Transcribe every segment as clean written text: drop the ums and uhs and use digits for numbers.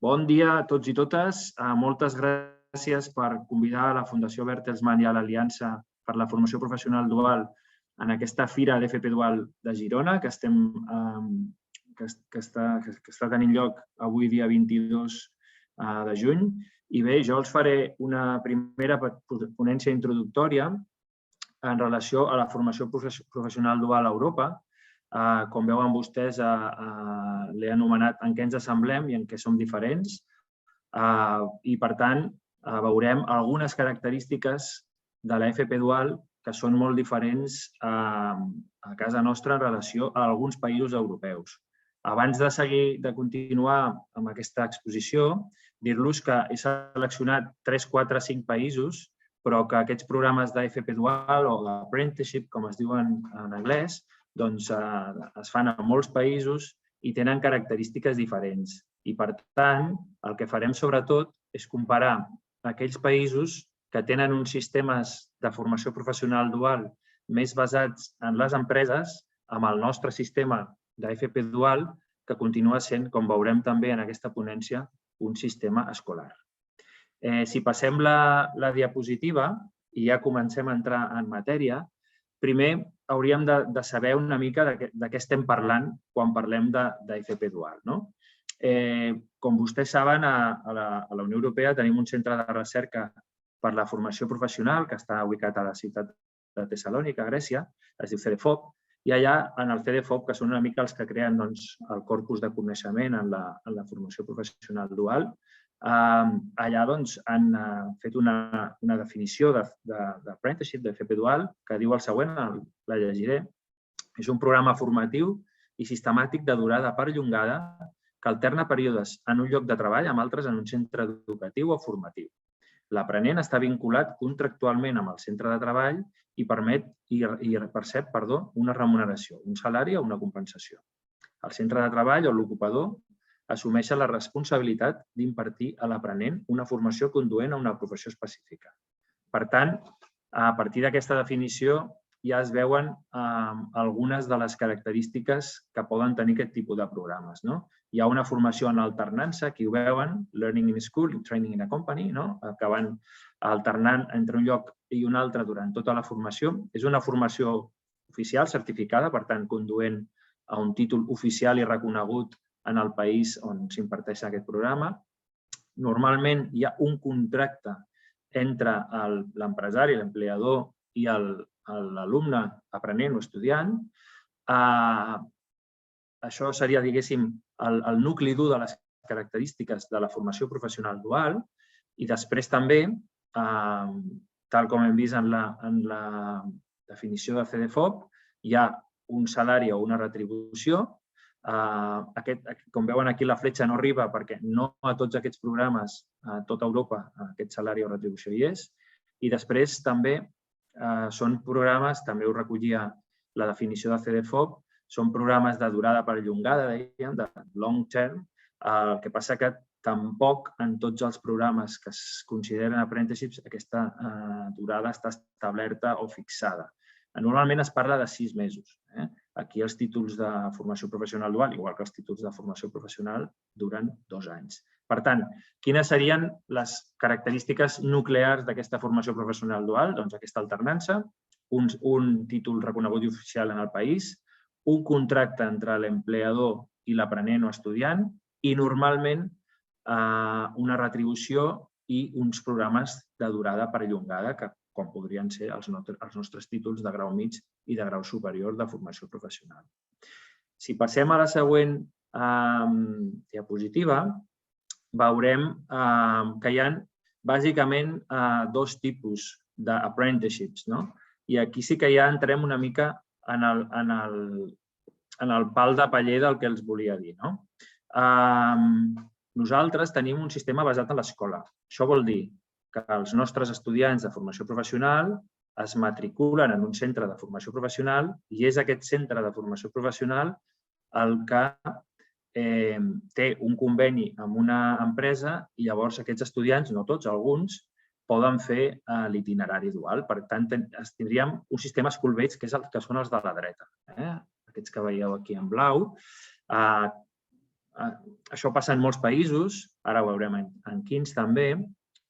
Bon dia a tots i totes. Moltes gràcies per convidar la Fundació Bertelsmann i a l'Aliança per la Formació Professional Dual en aquesta fira d'FP Dual de Girona que està tenint lloc avui, dia 22 de juny. I bé, jo els faré una primera ponència introductòria en relació a la formació professional dual a Europa. Com veuen vostès, l'he anomenat en què ens assemblem i en què som diferents. I, per tant, veurem algunes característiques de l'FP Dual que són molt diferents a casa nostra en relació a alguns països europeus. Abans de continuar amb aquesta exposició, dir-los que he seleccionat 3, 4, 5 països, però que aquests programes d'FP Dual o d'apprenticeship, com es diuen en anglès, es fan a molts països i tenen característiques diferents. I, per tant, el que farem sobretot és comparar aquells països que tenen uns sistemes de formació professional dual més basats en les empreses amb el nostre sistema d'FP Dual, que continua sent, com veurem també en aquesta ponència, un sistema escolar. Si passem la diapositiva i ja comencem a entrar en matèria, primer hauríem de saber una mica de què estem parlant quan parlem d'FP Dual. Com vostès saben, a la Unió Europea tenim un centre de recerca per la formació professional que està ubicat a la ciutat de Tessalònica, a Grècia, es diu CEDEFOP, i allà en el CEDEFOP, que són una mica els que creen el corpus de coneixement en la formació professional dual, allà han fet una definició d'apprenticeship, d'FP Dual, que diu el següent, la llegiré. És un programa formatiu i sistemàtic de durada perllongada que alterna períodes en un lloc de treball amb altres en un centre educatiu o formatiu. L'aprenent està vinculat contractualment amb el centre de treball i percep una remuneració, un salari o una compensació. El centre de treball o l'ocupador assumeixen la responsabilitat d'impartir a l'aprenent una formació conduent a una professió específica. Per tant, a partir d'aquesta definició ja es veuen algunes de les característiques que poden tenir aquest tipus de programes. Hi ha una formació en alternança, aquí ho veuen, Learning in School i Training in a Company, que van alternant entre un lloc i un altre durant tota la formació. És una formació oficial, certificada, per tant, conduent a un títol oficial i reconegut en el país on s'imparteix aquest programa. Normalment hi ha un contracte entre l'empresari, l'empleador i l'alumne, aprenent o estudiant. Això seria, diguéssim, el nucli dur de les característiques de la formació professional dual i després també, tal com hem vist en la definició de CEDEFOP, hi ha un salari o una retribució. Com veuen aquí, la fletxa no arriba perquè no a tots aquests programes, a tota Europa, aquest salari o retribució hi és. I després també són programes, també ho recollia la definició de CEDEFOP, són programes de durada perllongada, dèiem, de long term. El que passa que tampoc en tots els programes que es consideren apprenticeships aquesta durada està establerta o fixada. Normalment es parla de 6 mesos. Aquí els títols de formació professional dual, igual que els títols de formació professional, duren 2 anys. Per tant, quines serien les característiques nuclears d'aquesta formació professional dual? Doncs aquesta alternança, un títol reconegut i oficial en el país, un contracte entre l'empleador i l'aprenent o estudiant i normalment una retribució i uns programes de durada perllongada que com podrien ser els nostres títols de grau mig i de grau superior de formació professional. Si passem a la següent diapositiva, veurem que hi ha bàsicament 2 tipus d'apprenticeships. I aquí sí que ja entrem una mica en el pal de paller del que els volia dir. Nosaltres tenim un sistema basat en l'escola. Això vol dir que els nostres estudiants de formació professional es matriculen en un centre de formació professional i és aquest centre de formació professional el que té un conveni amb una empresa i llavors aquests estudiants, no tots, alguns, poden fer l'itinerari dual. Per tant, tindríem un sistema school-based que són els de la dreta. Aquests que veieu aquí en blau. això passa en molts països, ara ho veurem en quins també,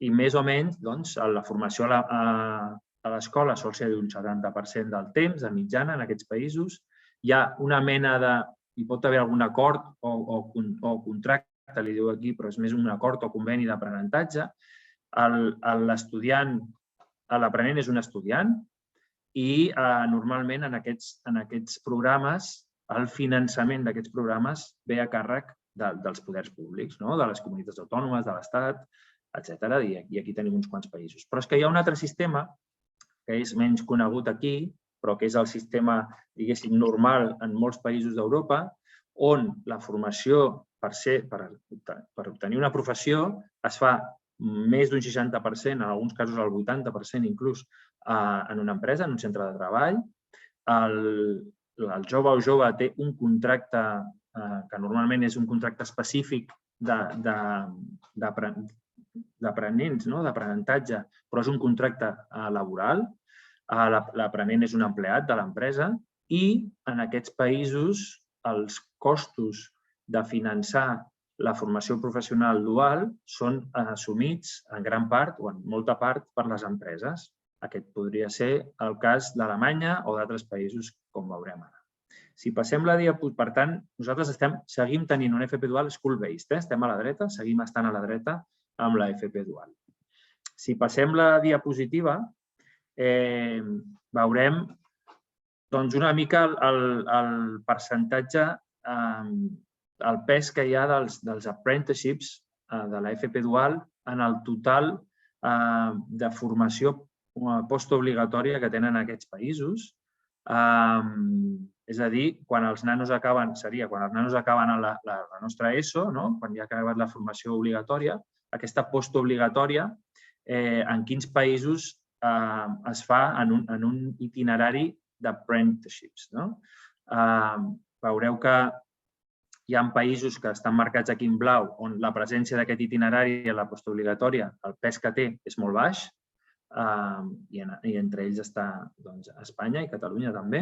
i més o menys la formació a l'escola sol ser d'un 70% del temps, de mitjana, en aquests països. Hi ha una mena de... Hi pot haver algun acord o contracte, li diu aquí, però és més un acord o conveni d'aprenentatge. L'aprenent és un estudiant i normalment en aquests programes el finançament d'aquests programes ve a càrrec dels poders públics, de les comunitats autònomes, de l'Estat, etc. I aquí tenim uns quants països. Però és que hi ha un altre sistema que és menys conegut aquí, però que és el sistema, diguéssim, normal en molts països d'Europa, on la formació per obtenir una professió es fa més d'un 60%, en alguns casos el 80% inclús, en una empresa, en un centre de treball. El jove o jove té un contracte que normalment és un contracte específic d'aprenents, d'aprenentatge, però és un contracte laboral. L'aprenent és un empleat de l'empresa i en aquests països els costos de finançar la formació professional dual són assumits en gran part o en molta part per les empreses. Aquest podria ser el cas d'Alemanya o d'altres països, com veurem ara. Si passem la diapositiva, per tant, nosaltres seguim tenint una FP dual school-based. Estem a la dreta, seguim estant a la dreta amb la FP dual. Si passem la diapositiva, veurem una mica el percentatge, el pes que hi ha dels apprenticeships de la FP dual en el total de formació postobligatòria que tenen aquests països. És a dir, quan els nanos acaben la nostra ESO, quan ja ha acabat la formació obligatòria, aquesta postobligatòria, en quins països es fa en un itinerari d'apprenticeships. Veureu que hi ha països que estan marcats aquí en blau on la presència d'aquest itinerari a la postobligatòria, el pes que té és molt baix, i entre ells està Espanya i Catalunya també.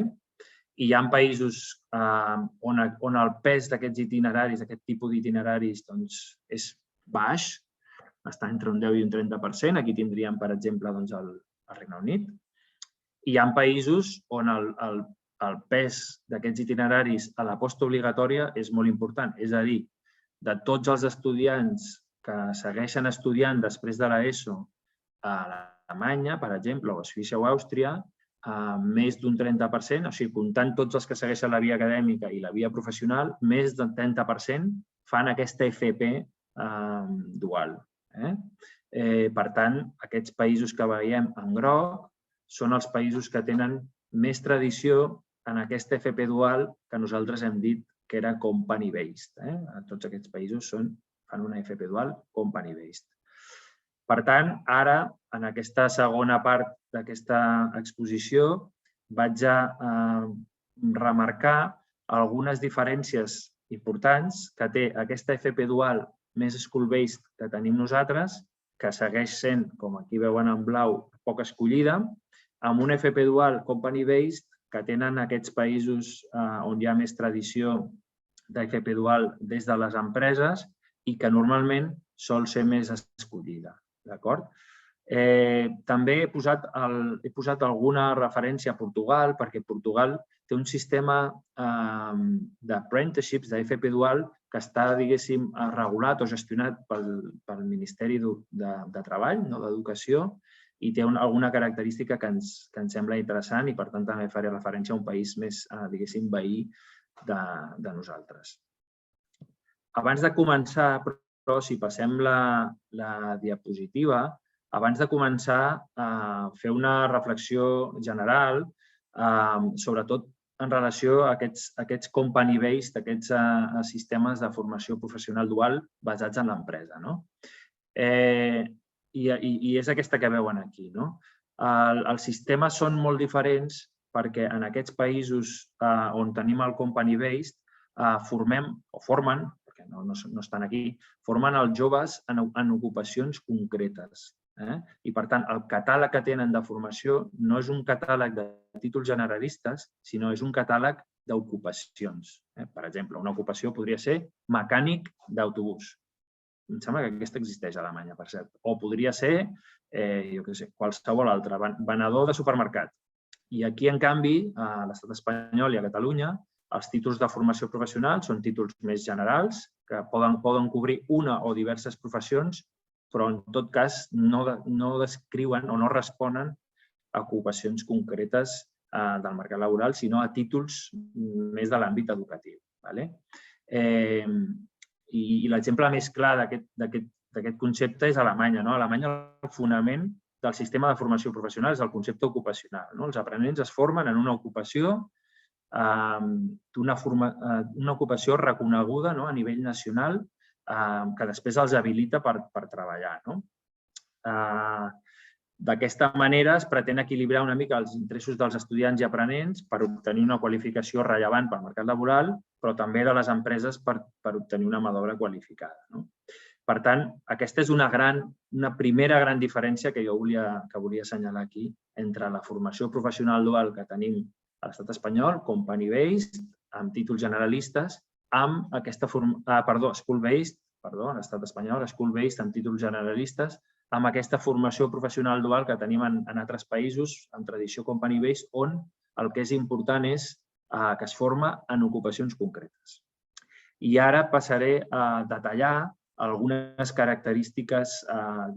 I hi ha països on el pes d'aquests itineraris, d'aquest tipus d'itineraris, és baix, està entre un 10 i un 30%. Aquí tindríem, per exemple, el Regne Unit. I hi ha països on el pes d'aquests itineraris a la postobligatòria és molt important. És a dir, de tots els estudiants que segueixen estudiant després de l'ESO a Alemanya, per exemple, o a Suïssa o a Àustria, més d'un 30%, o sigui, comptant tots els que segueixen la via acadèmica i la via professional, més del 30% fan aquesta FP dual. Per tant, aquests països que veiem en groc són els països que tenen més tradició en aquesta FP dual que nosaltres hem dit que era company-based. Tots aquests països fan una FP dual company-based. Per tant, ara, en aquesta segona part d'aquesta exposició, vaig a remarcar algunes diferències importants que té aquesta FP dual més school-based que tenim nosaltres, que segueix sent, com aquí veuen en blau, poc escollida, amb una FP dual company-based que tenen aquests països on hi ha més tradició d'FP dual des de les empreses i que normalment sol ser més escollida. També he posat alguna referència a Portugal, perquè Portugal té un sistema d'apprenticeships, d'FP dual, que està, diguéssim, regulat o gestionat pel Ministeri de Treball, d'Educació, i té alguna característica que ens sembla interessant i, per tant, també faré referència a un país més, diguéssim, veí de nosaltres. Abans de començar, però, si passem la diapositiva, abans de començar a fer una reflexió general, sobretot en relació a aquests company-based, aquests sistemes de formació professional dual basats en l'empresa. I és aquesta que veuen aquí. Els sistemes són molt diferents perquè en aquests països on tenim el company-based formen, perquè no estan aquí, formen els joves en ocupacions concretes. I, per tant, el catàleg que tenen de formació no és un catàleg de títols generalistes, sinó és un catàleg d'ocupacions. Per exemple, una ocupació podria ser mecànic d'autobús. Em sembla que aquesta existeix a Alemanya, per cert. O podria ser, jo què sé, qualsevol altre, venedor de supermercat. I aquí, en canvi, a l'estat espanyol i a Catalunya, els títols de formació professional són títols més generals, que poden cobrir una o diverses professions, però en tot cas no descriuen o no responen a ocupacions concretes del mercat laboral, sinó a títols més de l'àmbit educatiu. I l'exemple més clar d'aquest concepte és Alemanya. A Alemanya el fonament del sistema de formació professional és el concepte ocupacional. Els aprenents es formen en una ocupació reconeguda a nivell nacional que després els habilita per treballar. D'aquesta manera es pretén equilibrar una mica els interessos dels estudiants i aprenents per obtenir una qualificació rellevant pel mercat laboral, però també de les empreses per obtenir una mà d'obra qualificada. Per tant, aquesta és una primera gran diferència que jo volia assenyalar aquí entre la formació professional dual que tenim a l'estat espanyol, company-based, amb títols generalistes, amb aquesta school-based, a l'estat espanyol, school-based amb títols generalistes, amb aquesta formació professional dual que tenim en altres països, amb tradició company-based, on el que és important és que es forma en ocupacions concretes. I ara passaré a detallar algunes característiques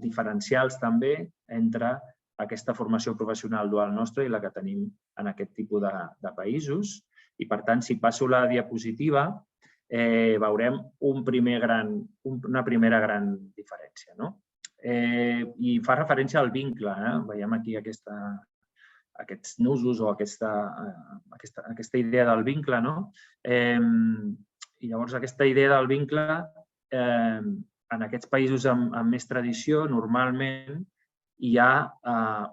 diferencials també entre aquesta formació professional dual nostra i la que tenim en aquest tipus de països. I, per tant, si passo la diapositiva, veurem una primera gran diferència. I fa referència al vincle. Veiem aquí aquests nusos o aquesta idea del vincle. I llavors aquesta idea del vincle, en aquests països amb més tradició, normalment hi ha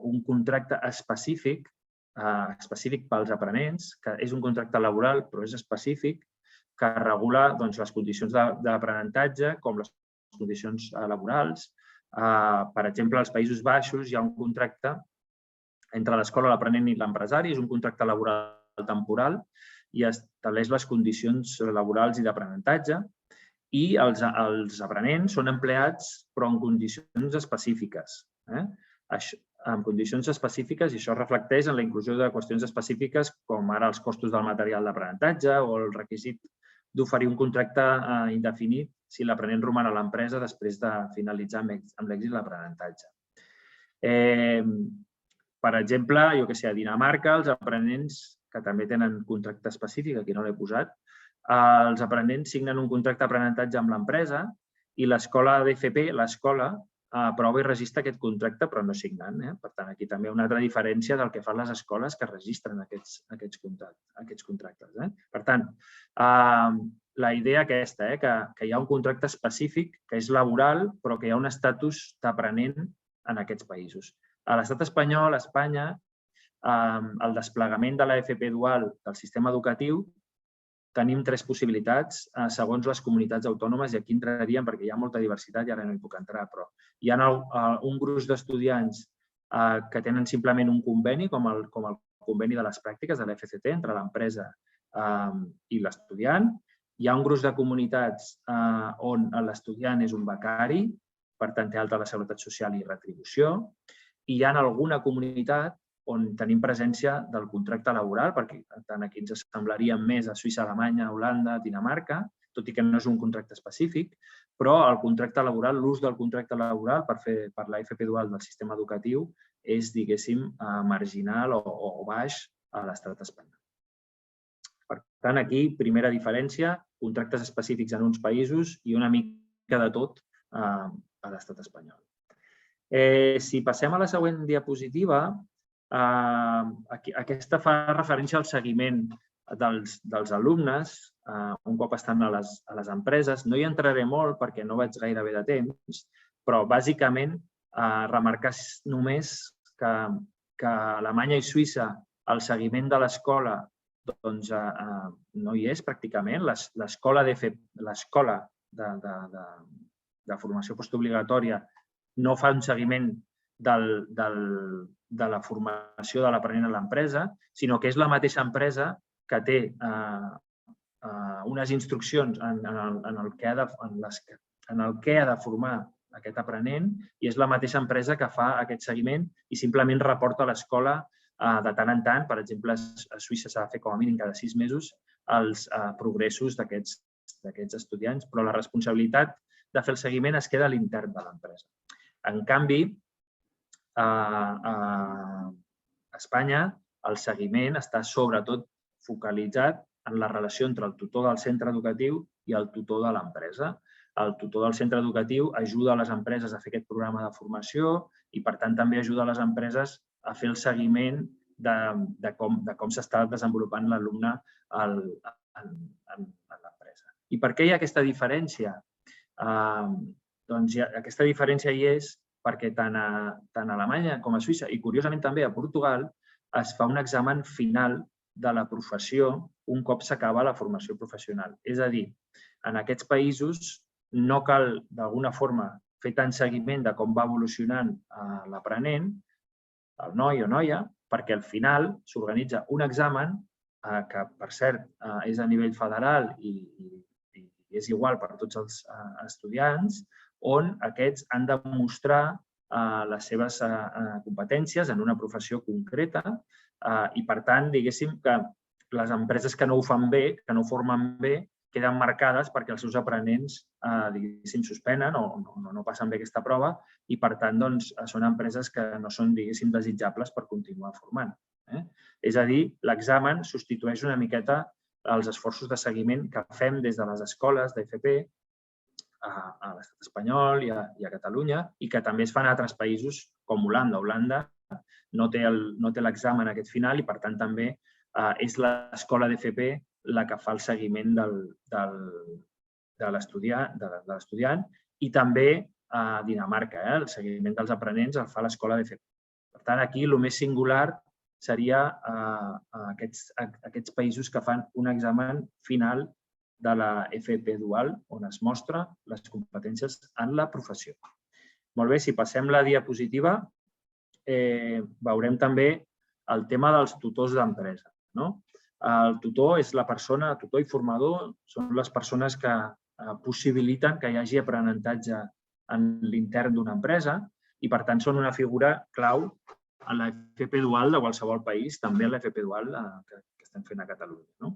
un contracte específic pels aprenents, que és un contracte laboral, però és específic, que regula les condicions d'aprenentatge com les condicions laborals. Per exemple, als Països Baixos hi ha un contracte entre l'escola, l'aprenent i l'empresari, és un contracte laboral temporal i estableix les condicions laborals i d'aprenentatge, i els aprenents són empleats però en condicions específiques. En condicions específiques, i això es reflecteix en la inclusió de qüestions específiques com ara els costos del material d'aprenentatge o el requisit d'oferir un contracte indefinit si l'aprenent roman a l'empresa després de finalitzar amb l'èxit l'aprenentatge. Per exemple, a Dinamarca, els aprenents, que també tenen contracte específic, aquí no l'he posat, els aprenents signen un contracte d'aprenentatge amb l'empresa i l'escola d'FP, l'escola, aprova i registra aquest contracte, però no signen. Per tant, aquí també una altra diferència del que fan les escoles que registren aquests contractes. Per tant, la idea aquesta, que hi ha un contracte específic, que és laboral, però que hi ha un estatus d'aprenent en aquests països. A l'estat espanyol, a Espanya, el desplegament de l'FP dual del sistema educatiu tenim tres possibilitats segons les comunitats autònomes, i aquí entraríem perquè hi ha molta diversitat i ara no hi puc entrar, però hi ha un gruix d'estudiants que tenen simplement un conveni, com el conveni de les pràctiques de l'FCT entre l'empresa i l'estudiant. Hi ha un gruix de comunitats on l'estudiant és un becari, per tant té alta la seguretat social i retribució, i hi ha alguna comunitat on tenim presència del contracte laboral, perquè tant aquí ens semblaríem més a Suïssa, Alemanya, Holanda, Dinamarca, tot i que no és un contracte específic, però el contracte laboral, l'ús del contracte laboral per la FP dual del sistema educatiu és, diguéssim, marginal o baix a l'estat espanyol. Per tant, aquí, primera diferència, contractes específics en uns països i una mica de tot a l'estat espanyol. Si passem a la següent diapositiva, aquesta fa referència al seguiment dels alumnes un cop estan a les empreses. No hi entraré molt perquè no vaig gairebé de temps, però bàsicament remarcar només que a Alemanya i Suïssa el seguiment de l'escola no hi és pràcticament. L'escola de formació postobligatòria no fa un seguiment de la formació de l'aprenent a l'empresa, sinó que és la mateixa empresa que té unes instruccions en el que ha de formar aquest aprenent i és la mateixa empresa que fa aquest seguiment i simplement reporta a l'escola de tant en tant. Per exemple, a Suïssa s'ha de fer com a mínim cada 6 mesos els progressos d'aquests estudiants, però la responsabilitat de fer el seguiment es queda a l'intern de l'empresa. En canvi, a Espanya el seguiment està sobretot focalitzat en la relació entre el tutor del centre educatiu i el tutor de l'empresa. El tutor del centre educatiu ajuda a les empreses a fer aquest programa de formació i, per tant, també ajuda a les empreses a fer el seguiment de com s'està desenvolupant l'alumne en l'empresa. I per què hi ha aquesta diferència? Doncs aquesta diferència hi és perquè tant a Alemanya com a Suïssa i, curiosament, també a Portugal, es fa un examen final de la professió un cop s'acaba la formació professional. És a dir, en aquests països no cal, d'alguna forma, fer tant seguiment de com va evolucionant l'aprenent, el noi o noia, perquè al final s'organitza un examen que, per cert, és a nivell federal i és igual per a tots els estudiants, on aquests han de mostrar les seves competències en una professió concreta i, per tant, diguéssim que les empreses que no ho fan bé, que no ho formen bé, queden marcades perquè els seus aprenents, diguéssim, suspenen o no passen bé aquesta prova i, per tant, són empreses que no són, diguéssim, desitjables per continuar formant. És a dir, l'examen substitueix una miqueta els esforços de seguiment que fem des de les escoles d'FP a l'estat espanyol i a Catalunya i que també es fan a altres països com Holanda. Holanda no té l'examen aquest final i, per tant, també és l'escola d'FP la que fa el seguiment de l'estudiant i també a Dinamarca. El seguiment dels aprenents el fa l'escola d'FP. Per tant, aquí el més singular seria aquests països que fan un examen final de la FP dual, on es mostra les competències en la professió. Molt bé, si passem la diapositiva, veurem també el tema dels tutors d'empresa. El tutor és la persona, tutor i formador, són les persones que possibiliten que hi hagi aprenentatge en l'intern d'una empresa i, per tant, són una figura clau a l'FP dual de qualsevol país, també a l'FP dual que estem fent a Catalunya.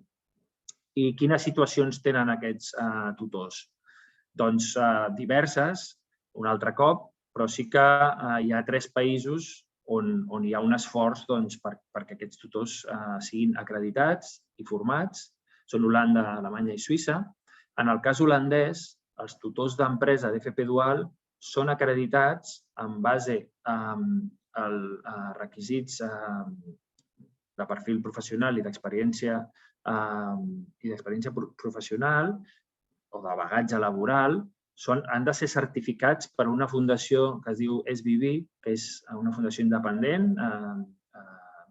I quines situacions tenen aquests tutors? Doncs diverses, un altre cop, però sí que hi ha 3 països on hi ha un esforç perquè aquests tutors siguin acreditats i formats. Són Holanda, Alemanya i Suïssa. En el cas holandès, els tutors d'empresa d'FP dual són acreditats en base a requisits de perfil professional i d'experiència professional o de bagatge laboral, han de ser certificats per una fundació que es diu SBV, que és una fundació independent,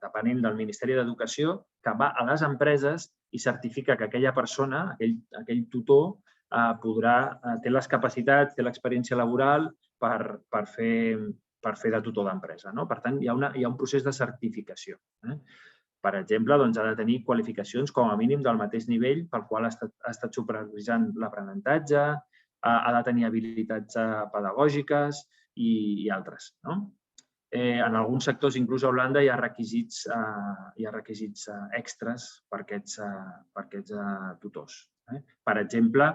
depenent del Ministeri d'Educació, que va a les empreses i certifica que aquella persona, aquell tutor, té les capacitats, té l'experiència laboral per fer de tutor d'empresa. Per tant, hi ha un procés de certificació. Per exemple, ha de tenir qualificacions com a mínim del mateix nivell pel qual ha estat supervisant l'aprenentatge, ha de tenir habilitats pedagògiques i altres. En alguns sectors, inclús a Holanda, hi ha requisits extres per aquests tutors. Per exemple,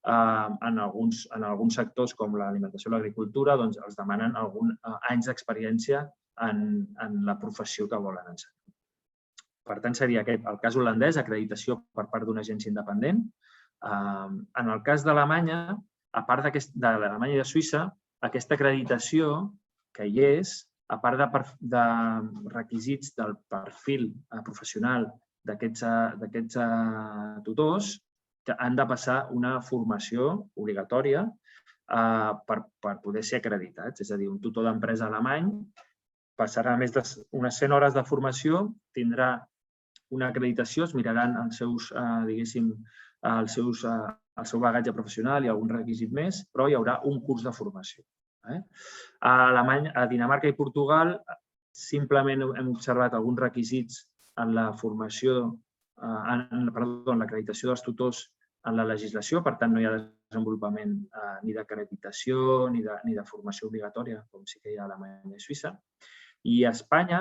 en alguns sectors, com l'alimentació o l'agricultura, els demanen anys d'experiència en la professió que volen ensenyar. Per tant, seria aquest, el cas holandès, acreditació per part d'una agència independent. En el cas d'Alemanya, a part d'Alemanya i de Suïssa, aquesta acreditació que hi és, a part de requisits del perfil professional d'aquests tutors, que han de passar una formació obligatòria per poder ser acreditats. És a dir, un tutor d'empresa alemany passarà més d'unes 100 hores de formació, tindrà una acreditació, es miraran el seu bagatge professional i algun requisit més, però hi haurà un curs de formació. A Dinamarca i Portugal simplement hem observat alguns requisits en la formació l'acreditació dels tutors en la legislació, per tant no hi ha desenvolupament ni d'acreditació ni de formació obligatòria, com sí que hi ha a Alemanya i Suïssa. I a Espanya,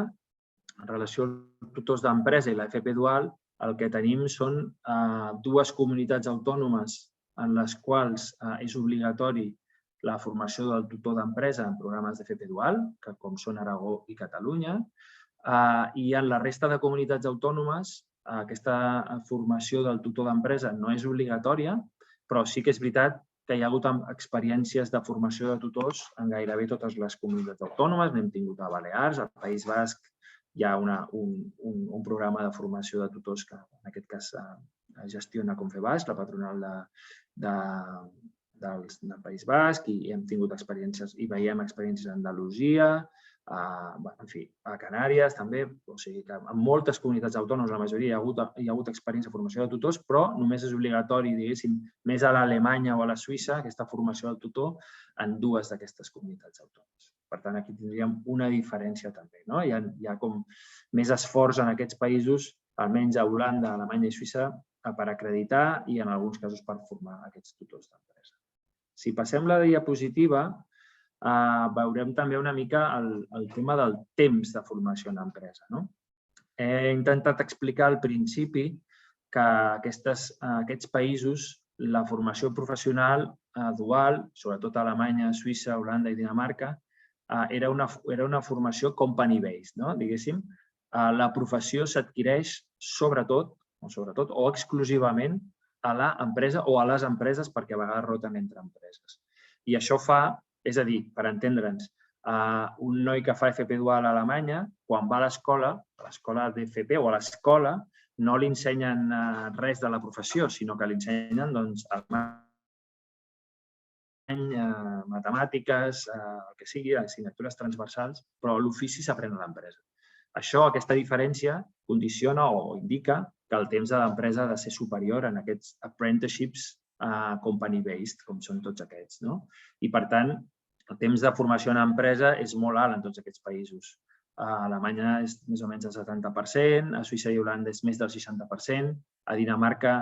en relació als tutors d'empresa i l'FP dual, el que tenim són dues comunitats autònomes en les quals és obligatori la formació del tutor d'empresa en programes d'FP dual, que com són Aragó i Catalunya, i en la resta de comunitats autònomes aquesta formació del tutor d'empresa no és obligatòria, però sí que és veritat que hi ha hagut experiències de formació de tutors en gairebé totes les comunitats autònomes. N'hem tingut a Balears, al País Basc hi ha un programa de formació de tutors que en aquest cas gestiona Confebask, la patronal del País Basc, i hem tingut experiències i veiem experiències a Andalusia, en fi, a Canàries també. O sigui que en moltes comunitats autònomes, la majoria, hi ha hagut experiència de formació de tutors, però només és obligatori, diguéssim, més a l'Alemanya o a la Suïssa, aquesta formació del tutor en dues d'aquestes comunitats autònomes. Per tant, aquí tindríem una diferència també. Hi ha com més esforç en aquests països, almenys a Holanda, Alemanya i Suïssa, per acreditar i en alguns casos per formar aquests tutors d'empresa. Si passem la diapositiva, veurem també una mica el tema del temps de formació en empresa. He intentat explicar al principi que aquests països, la formació professional dual, sobretot a Alemanya, Suïssa, Holanda i Dinamarca, era una formació company-based, diguéssim. La professió s'adquireix sobretot o exclusivament a l'empresa o a les empreses, perquè a vegades roten entre empreses. I això fa, és a dir, per entendre'ns, un noi que fa FP dual a Alemanya, quan va a l'escola d'FP o a l'escola, no li ensenyen res de la professió, sinó que li ensenyen matemàtiques, el que sigui, assignatures transversals, però l'ofici s'aprèn a l'empresa. Això, aquesta diferència, condiciona o indica que el temps de l'empresa ha de ser superior en aquests apprenticeships company-based, com són tots aquests. I, per tant, el temps de formació en empresa és molt alt en tots aquests països. A Alemanya és més o menys el 70%, a Suïssa i Holanda és més del 60%, a Dinamarca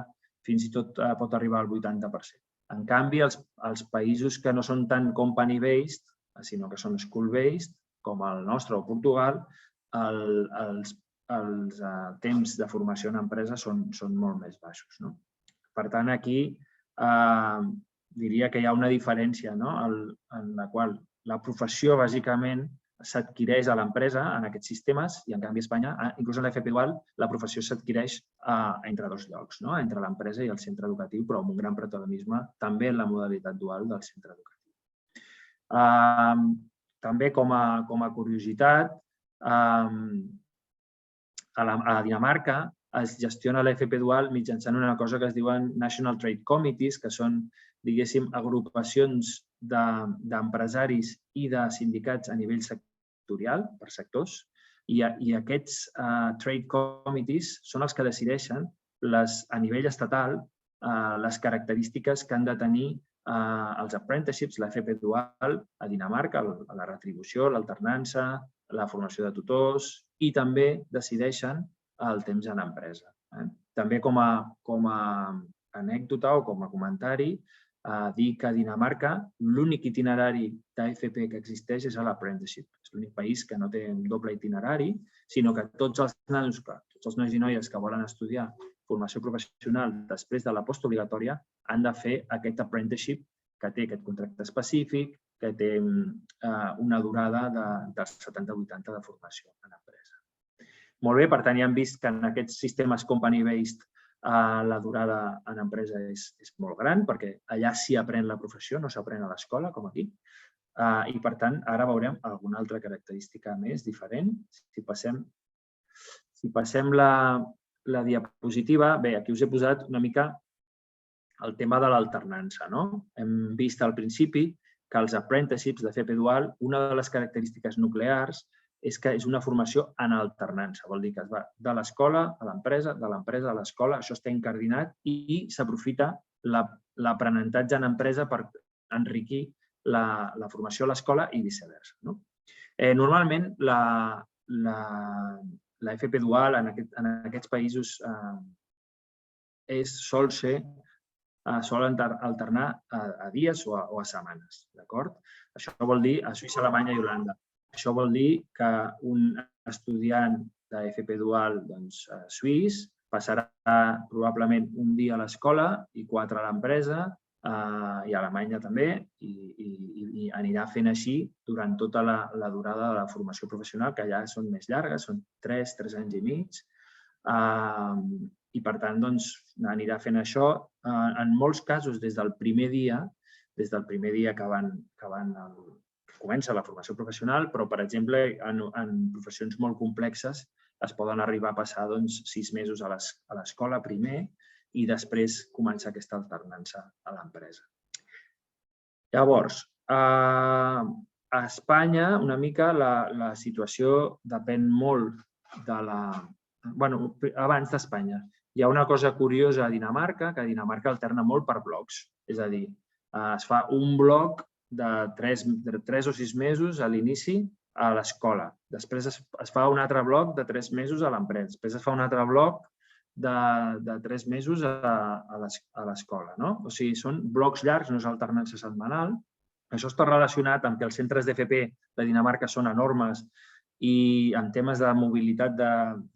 fins i tot pot arribar al 80%. En canvi, els països que no són tan company-based, sinó que són school-based, com el nostre o Portugal, els temps de formació en empresa són molt més baixos. Per tant, aquí diria que hi ha una diferència en la qual la professió, bàsicament, s'adquireix a l'empresa en aquests sistemes i, en canvi, a Espanya, inclús en l'FP dual, la professió s'adquireix entre dos llocs, entre l'empresa i el centre educatiu, però amb un gran protagonisme també en la modalitat dual del centre educatiu. També, com a curiositat, a Dinamarca es gestiona l'FP dual mitjançant una cosa que es diuen National Trade Committees, que són, diguéssim, agrupacions d'empresaris i de sindicats a nivell sectorial, per sectors, i aquests Trade Committees són els que decideixen a nivell estatal les característiques que han de tenir els apprenticeships, l'FP dual a Dinamarca, la retribució, l'alternança, la formació de tutors, i també decideixen el temps en empresa. També com a anècdota o com a comentari, dir que a Dinamarca l'únic itinerari d'AFP que existeix és l'apprenticeship. És l'únic país que no té un doble itinerari, sinó que tots els nois i noies que volen estudiar formació professional després de la postobligatòria han de fer aquest apprenticeship que té aquest contracte específic, que té una durada dels 70-80 de formació en empresa. Molt bé, per tant, ja hem vist que en aquests sistemes company-based la durada en empresa és molt gran, perquè allà s'hi aprèn la professió, no s'aprèn a l'escola, com aquí. I, per tant, ara veurem alguna altra característica més diferent. Si passem la diapositiva, bé, aquí us he posat una mica el tema de l'alternança. Hem vist al principi que els apprenticeships de FP dual, una de les característiques nuclears és que és una formació en alternança. Vol dir que es va de l'escola a l'empresa, de l'empresa a l'escola, això està incardinat i s'aprofita l'aprenentatge en empresa per enriquir la formació a l'escola i viceversa. Normalment, la FP dual en aquests països sol alternar a dies o a setmanes, d'acord? Això vol dir a Suïssa, Alemanya i Holanda. Això vol dir que un estudiant d'FP dual suís passarà probablement un dia a l'escola i 4 a l'empresa, i a Alemanya també, i anirà fent així durant tota la durada de la formació professional, que allà són més llargues, són 3 anys i mig, i per tant anirà fent això en molts casos des del primer dia que comença la formació professional, però, per exemple, en professions molt complexes es poden arribar a passar 6 mesos a l'escola primer i després començar aquesta alternança a l'empresa. Llavors, a Espanya, una mica, la situació depèn molt de la... Abans d'Espanya. Hi ha una cosa curiosa a Dinamarca, que Dinamarca alterna molt per blocs. És a dir, es fa un bloc de 3 o 6 mesos a l'inici a l'escola. Després es fa un altre bloc de 3 mesos a l'empresa. Després es fa un altre bloc de 3 mesos a l'escola. O sigui, són blocs llargs, no és alternança setmanal. Això està relacionat amb que els centres d'FP de Dinamarca són enormes i en temes de mobilitat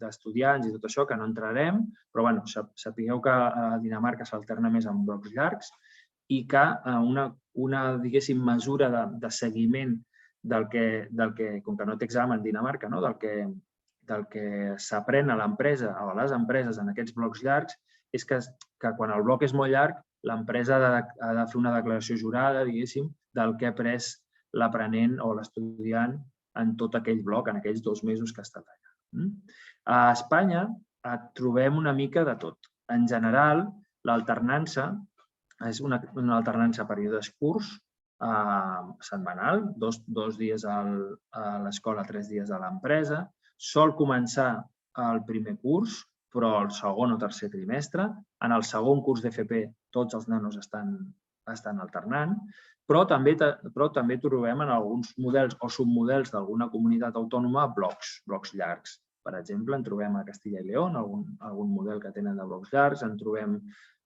d'estudiants i tot això, que no entrarem, però sapigueu que a Dinamarca s'alterna més en blocs llargs i que una mesura de seguiment del que, com que no té examen Dinamarca, del que s'aprèn a l'empresa o a les empreses en aquests blocs llargs és que quan el bloc és molt llarg, l'empresa ha de fer una declaració jurada, diguéssim, del que ha après l'aprenent o l'estudiant en tot aquell bloc, en aquells 2 mesos que ha estat allà. A Espanya trobem una mica de tot. En general, l'alternança és una alternança a períodes curts, setmanal, 2 dies a l'escola, 3 dies a l'empresa. Sol començar el primer curs, però el segon o tercer trimestre. En el segon curs d'FP tots els nanos estan alternant, però també trobem en alguns models o submodels d'alguna comunitat autònoma blocs llargs. Per exemple, en trobem a Castilla i León, algun model que tenen de blocs llargs, en trobem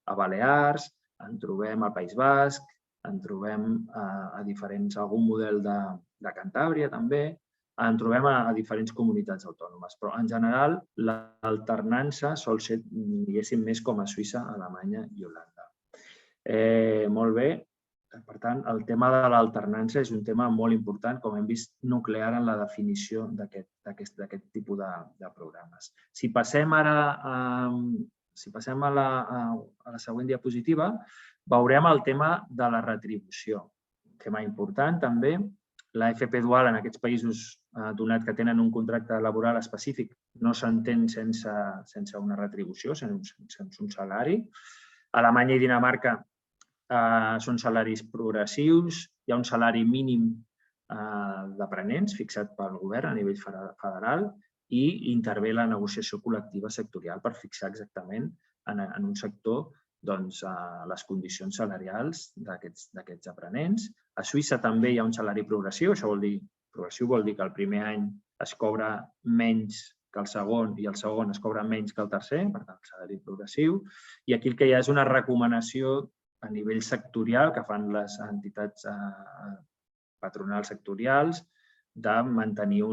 a Balears, en trobem al País Basc, en trobem algun model de Cantàbria també, en trobem a diferents comunitats autònomes. Però, en general, l'alternança sol ser, diguéssim, més com a Suïssa, Alemanya i Holanda. Molt bé. Per tant, el tema de l'alternança és un tema molt important, com hem vist, nuclear en la definició d'aquest tipus de programes. Si passem ara a la següent diapositiva, veurem el tema de la retribució. Un tema important també. La FP dual en aquests països, donat que tenen un contracte laboral específic, no s'entén sense una retribució, sense un salari. Alemanya i Dinamarca són salaris progressius, hi ha un salari mínim d'aprenents fixat pel govern a nivell federal i intervé la negociació col·lectiva sectorial per fixar exactament en un sector les condicions salarials d'aquests aprenents. A Suïssa també hi ha un salari progressiu, això vol dir que el primer any es cobra menys que el segon i el segon es cobra menys que el tercer, per tant, el salari progressiu. I aquí el que hi ha és una recomanació a nivell sectorial que fan les entitats patronals sectorials de mantenir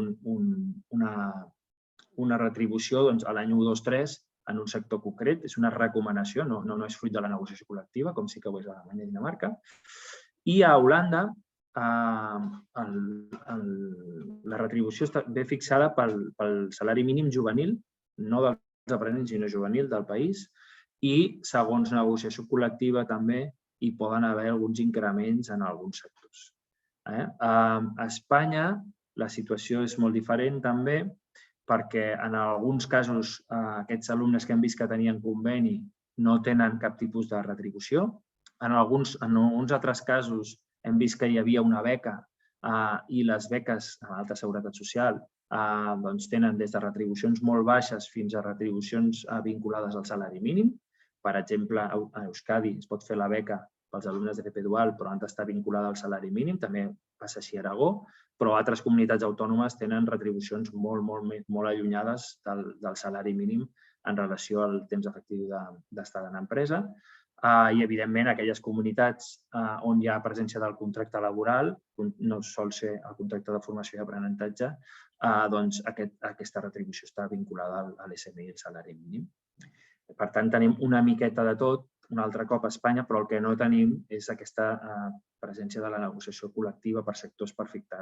una retribució a l'any 1, 2, 3 en un sector concret. És una recomanació, no és fruit de la negociació col·lectiva, com sí que ho és a Alemanya i Dinamarca. I a Holanda la retribució ve fixada pel salari mínim juvenil, no dels aprenents, sinó juvenil del país, i segons negociació col·lectiva també hi poden haver alguns increments en alguns sectors. A Espanya la situació és molt diferent també perquè en alguns casos aquests alumnes que hem vist que tenien conveni no tenen cap tipus de retribució. En alguns altres casos hem vist que hi havia una beca i les beques a l'alta seguretat social tenen des de retribucions molt baixes fins a retribucions vinculades al salari mínim. Per exemple, a Euskadi es pot fer la beca pels alumnes d'FP dual, però han d'estar vinculada al salari mínim, també passa així a Aragó, però altres comunitats autònomes tenen retribucions molt allunyades del salari mínim en relació al temps efectiu d'estada en empresa. I, evidentment, aquelles comunitats on hi ha presència del contracte laboral, no sol ser el contracte de formació i aprenentatge, doncs aquesta retribució està vinculada a l'SMI i al salari mínim. Per tant, tenim una miqueta de tot, un altre cop a Espanya, però el que no tenim és aquesta presència de la negociació col·lectiva per sectors per fixar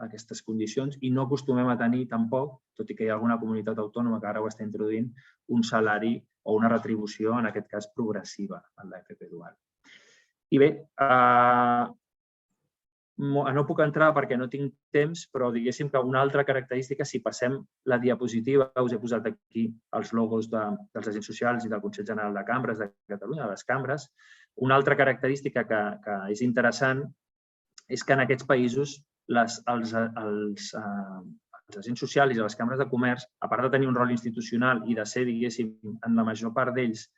aquestes condicions i no acostumem a tenir tampoc, tot i que hi ha alguna comunitat autònoma que ara ho està introduint, un salari o una retribució, en aquest cas progressiva, en l'AFP dual. I bé, no puc entrar perquè no tinc temps, però diguéssim que una altra característica, si passem la diapositiva, us he posat aquí els logos dels agents socials i del Consell General de Cambres de Catalunya, de les cambres. Una altra característica que és interessant és que en aquests països els agents socials i les cambres de comerç, a part de tenir un rol institucional i de ser, diguéssim, en la major part d'ells,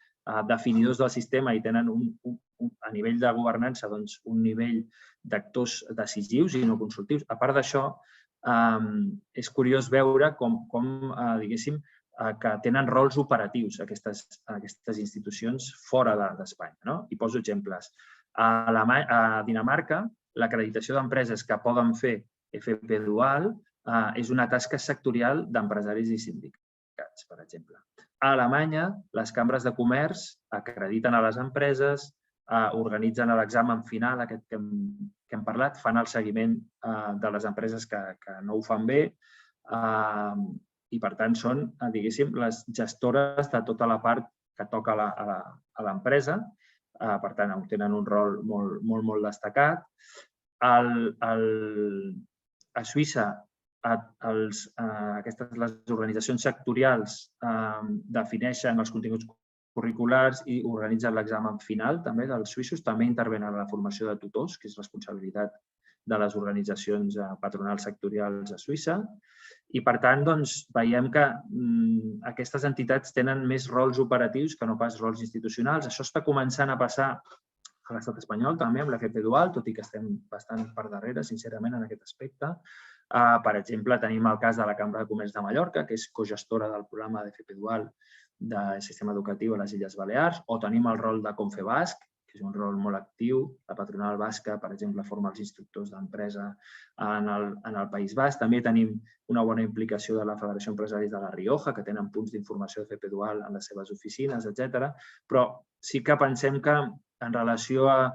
definidors del sistema i tenen a nivell de governança un nivell d'actors decisius i no consultius. A part d'això, és curiós veure com diguéssim, que tenen rols operatius aquestes institucions fora d'Espanya. I poso exemples. A Dinamarca, l'acreditació d'empreses que poden fer FP dual és una tasca sectorial d'empresaris i sindicats, per exemple. A Alemanya, les cambres de comerç acrediten a les empreses, organitzen l'examen final, aquest que hem parlat, fan el seguiment de les empreses que no ho fan bé i, per tant, són, diguéssim, les gestores de tota la part que toca a l'empresa. Per tant, tenen un rol molt destacat. A Suïssa, les organitzacions sectorials defineixen els continguts curriculars i organitzen l'examen final també dels suïssos. També intervenen en la formació de tutors, que és responsabilitat de les organitzacions patronals sectorials a Suïssa. I, per tant, veiem que aquestes entitats tenen més rols operatius que no pas rols institucionals. Això està començant a passar a l'estat espanyol també amb l'FP dual, tot i que estem bastant per darrere, sincerament, en aquest aspecte. Per exemple, tenim el cas de la Cambra de Comerç de Mallorca, que és cogestora del programa d'FP dual del sistema educatiu a les Illes Balears, o tenim el rol de Confebasc, que és un rol molt actiu. La patronal basca, per exemple, forma els instructors d'empresa en el País Basc. També tenim una bona implicació de la Federació Empresaris de la Rioja, que tenen punts d'informació de FP dual en les seves oficines, etc. Però sí que pensem que en relació a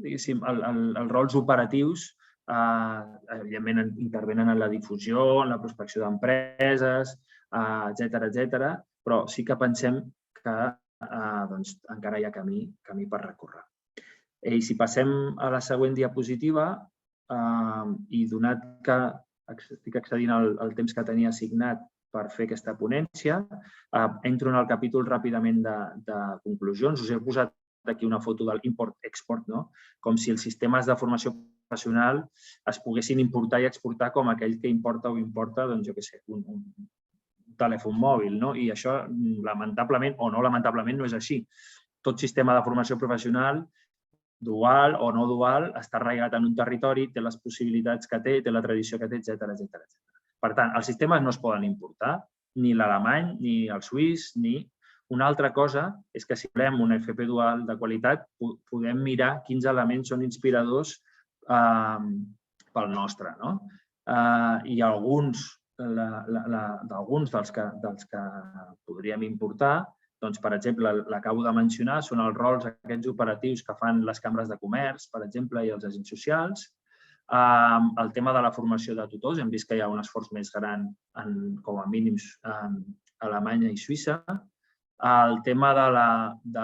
els rols operatius, evidentment intervenen en la difusió, en la prospecció d'empreses, etc. Però sí que pensem que encara hi ha camí per recórrer. I si passem a la següent diapositiva, i donat que estic accedint al temps que tenia assignat per fer aquesta ponència, entro en el capítol ràpidament de conclusions. Us he posat aquí una foto de l'import-export, com si els sistemes de formació professional es poguessin importar i exportar com aquell que importa o importa, jo què sé, un telèfon mòbil. I això, lamentablement o no lamentablement, no és així. Tot sistema de formació professional, dual o no dual, està arraigat en un territori, té les possibilitats que té la tradició que té, etc. Per tant, els sistemes no es poden importar, ni l'alemany, ni el suís, ni... Una altra cosa és que si volem un FP dual de qualitat, podem mirar quins elements són inspiradors pel nostre. I alguns dels que podríem importar, per exemple, l'acabo de mencionar, són els rols aquests operatius que fan les cambres de comerç, per exemple, i els agents socials. El tema de la formació de tutors, hem vist que hi ha un esforç més gran, com a mínims, a Alemanya i Suïssa. El tema de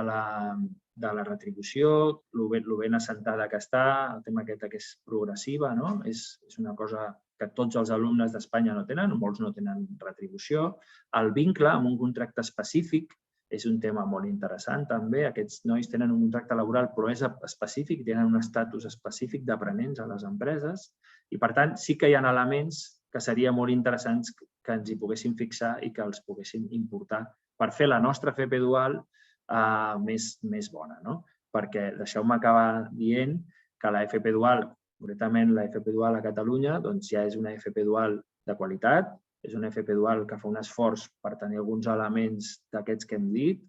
la retribució, el ben assentada que està, el tema aquest que és progressiva, és una cosa que tots els alumnes d'Espanya no tenen, molts no tenen retribució. El vincle amb un contracte específic és un tema molt interessant també. Aquests nois tenen un contracte laboral però és específic, tenen un estatus específic d'aprenents a les empreses i, per tant, sí que hi ha elements que seria molt interessants que ens hi poguéssim fixar i que els poguéssim importar per fer la nostra FP dual més bona. Perquè deixeu-me acabar dient que la FP dual, concretament la FP dual a Catalunya, ja és una FP dual de qualitat, és un FP dual que fa un esforç per tenir alguns elements d'aquests que hem dit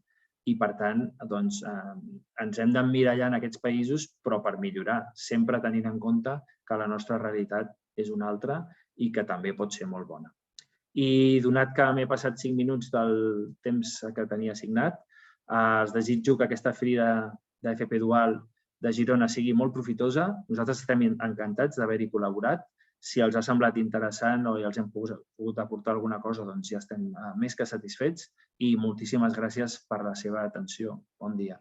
i, per tant, ens hem d'emmirallar en aquests països, però per millorar, sempre tenint en compte que la nostra realitat és una altra i que també pot ser molt bona. I donat que m'he passat 5 minuts del temps que tenia assignat, els desitjo que aquesta Fira d'FP Dual de Girona sigui molt profitosa. Nosaltres estem encantats d'haver-hi col·laborat. Si els ha semblat interessant o els hem pogut aportar alguna cosa, doncs ja estem més que satisfets i moltíssimes gràcies per la seva atenció. Bon dia.